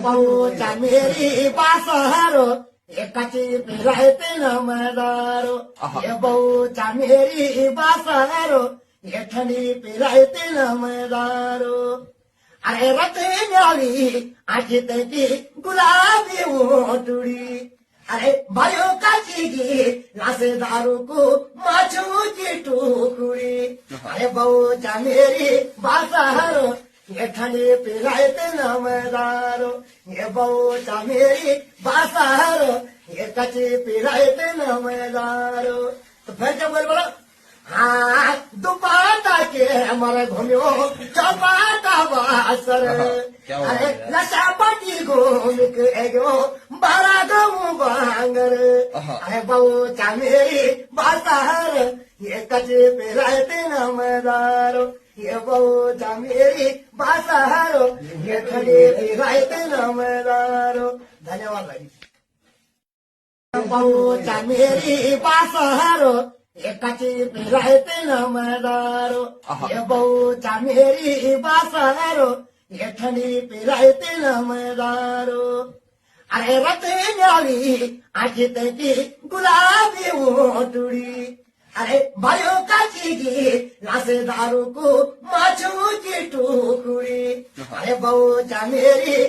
बहुचा मेरी बासहारो एकाची पिलायते नमदारो हे बहुचा मेरी बासहारो एठणी पिलायते नमदारो अरे रते न्याली आखी तेकी गुलाबी ओटुडी अरे भयो काचीगी लासे दारू को माछू की टुकड़ी अरे बहुचा मेरी बासहारो एठणी पिलायते नमदारो हे बहुचा मेरी बासहारो एकाची पिलायते नमदारो तो फिर जब बोलो हाँ दुपाटा के हमारे घूमियो चौपाटा बासर अरे लशा पाटी घूम के गयो बारा गऊ बांगर अरे बहुचा मेरी बासहार ये कचे पिलायते नमदारो ये बहुचा मेरी बासहारो ये खड़े पिलायते नमदारो धन्यवाद भाई बहुचा मेरी बासहारो एकाची पिलायते नमदारो हे बहुचा मेरी बासहारो एठणी पिलायते नमदारो अरे रते न्याली आखी तेकी गुलाबी ओटुडी अरे भयो काचीगी लासे दारू को माछू की टुकड़ी अरे बहुचा मेरी